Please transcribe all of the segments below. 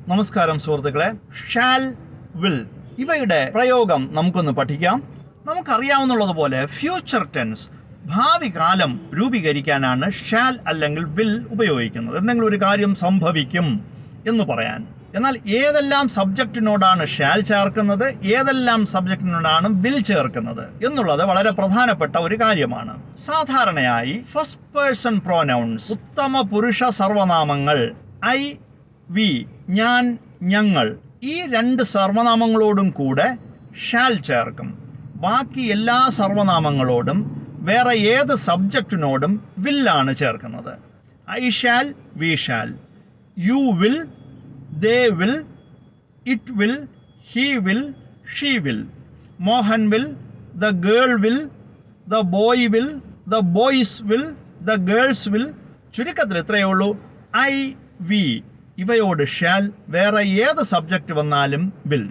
നമസ്കാരം സുഹൃത്തുക്കളെ. Shall, will ഇവയുടെ പ്രയോഗം നമുക്കൊന്ന് പഠിക്കാം. നമുക്കറിയാവുന്നതുപോലെ ഫ്യൂച്ചർ ടെൻസ് ഭാവി കാലം രൂപീകരിക്കാനാണ് ഷാൽ അല്ലെങ്കിൽ വിൽ ഉപയോഗിക്കുന്നത്. എന്തെങ്കിലും ഒരു കാര്യം സംഭവിക്കും എന്ന് പറയാൻ. എന്നാൽ ഏതെല്ലാം സബ്ജക്റ്റിനോടാണ് ഷാൽ ചേർക്കുന്നത്, ഏതെല്ലാം സബ്ജക്റ്റിനോടാണ് വിൽ ചേർക്കുന്നത് എന്നുള്ളത് വളരെ പ്രധാനപ്പെട്ട ഒരു കാര്യമാണ്. സാധാരണയായി ഫസ്റ്റ് പേഴ്സൺ പ്രോനൗൺസ്, ഉത്തമ പുരുഷ സർവനാമങ്ങൾ ഐ, വി, ഞാൻ, ഞങ്ങൾ, ഈ രണ്ട് സർവനാമങ്ങളോടും കൂടെ ഷാൽ ചേർക്കും. ബാക്കി എല്ലാ സർവനാമങ്ങളോടും വേറെ ഏത് സബ്ജക്റ്റിനോടും വില്ലാണ് ചേർക്കുന്നത്. I shall, we shall, you will, they will, it will, he will, she will, Mohan will, the girl will, the boy will, the boys will, the girls will. ചുരുക്കത്തിൽ ഇത്രയേ ഉള്ളൂ. ഐ, വി ഇവയോട് ഷാൽ, വേറെ ഏത് subject വന്നാലും will.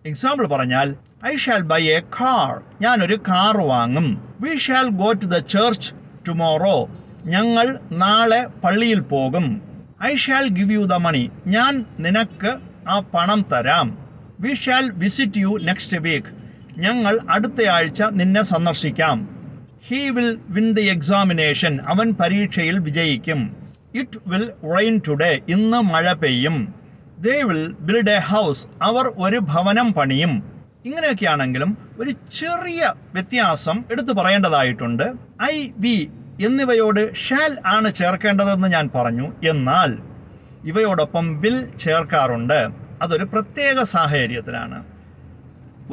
Example പറഞ്ഞാൽ I shall buy a car, ഞാനൊരു car വാങ്ങും. We shall go to the church tomorrow, ഞങ്ങൾ നാളെ പള്ളിയിൽ പോകും. I shall give you the money, ഞാൻ നിനക്ക് ആ പണം തരാം. We shall visit you next week, ഞങ്ങൾ അടുത്തയാഴ്ച നിന്നെ സന്ദർശിക്കാം. He will win the examination, അവൻ പരീക്ഷയിൽ വിജയിക്കും. ഇറ്റ് വിൽ റെയിൻ ടുഡേ, ഇന്ന് മഴ പെയ്യും. They will build a house, അവർ ഒരു ഭവനം പണിയും. ഇങ്ങനെയൊക്കെയാണെങ്കിലും ഒരു ചെറിയ വ്യത്യാസം എടുത്തു പറയേണ്ടതായിട്ടുണ്ട്. ഐ, വി എന്നിവയോട് ഷാൽ ആണ് ചേർക്കേണ്ടതെന്ന് ഞാൻ പറഞ്ഞു. എന്നാൽ ഇവയോടൊപ്പം വിൽ ചേർക്കാറുണ്ട്. അതൊരു പ്രത്യേക സാഹചര്യത്തിലാണ്.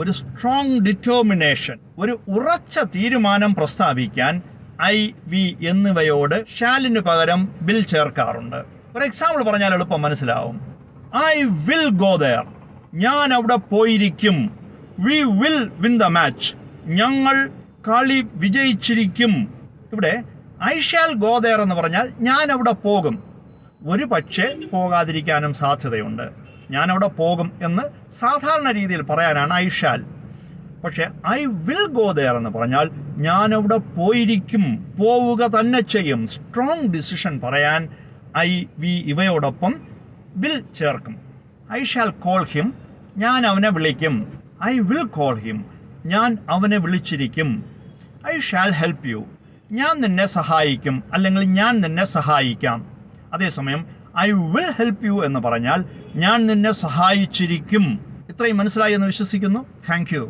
ഒരു സ്ട്രോങ് ഡിറ്റർമിനേഷൻ, ഒരു ഉറച്ച തീരുമാനം പ്രസ്താവിക്കാൻ ഐ, വി എന്നിവയോട് ഷാലിന് പകരം വിൽ ചേർക്കാറുണ്ട്. ഒരു എക്സാമ്പിൾ പറഞ്ഞാൽ എളുപ്പം മനസ്സിലാവും. ഐ വിൽ ഗോ ദെയർ, ഞാൻ അവിടെ പോയിരിക്കും. We will win the match, ഞങ്ങൾ കളി വിജയിച്ചിരിക്കും. ഇവിടെ ഐ ഷാൽ ഗോ ദെയർ എന്ന് പറഞ്ഞാൽ ഞാൻ അവിടെ പോകും. ഒരു പക്ഷേ പോകാതിരിക്കാനും സാധ്യതയുണ്ട്. ഞാൻ അവിടെ പോകും എന്ന് സാധാരണ രീതിയിൽ പറയാനാണ് ഐ ഷാൽ. പക്ഷേ ഐ വിൽ ഗോ ദെയർ എന്ന് പറഞ്ഞാൽ ഞാൻ അവിടെ പോയിരിക്കും, പോവുക തന്നെ ചെയ്യും. സ്ട്രോങ് ഡിസിഷൻ പറയാൻ ഐ, വി ഇവയോടൊപ്പം വിൽ ചേർക്കും. ഐ ഷാൽ കോൾ ഹിം, ഞാൻ അവനെ വിളിക്കും. ഐ വിൽ കോൾ ഹിം, ഞാൻ അവനെ വിളിച്ചിരിക്കും. ഐ ഷാൽ ഹെൽപ്പ് യു, ഞാൻ നിന്നെ സഹായിക്കും, അല്ലെങ്കിൽ ഞാൻ നിന്നെ സഹായിക്കാം. അതേസമയം ഐ വിൽ ഹെൽപ്പ് യു എന്ന് പറഞ്ഞാൽ ഞാൻ നിന്നെ സഹായിച്ചിരിക്കും. ഇത്രയും മനസ്സിലായി എന്ന് വിശ്വസിക്കുന്നു. Thank you.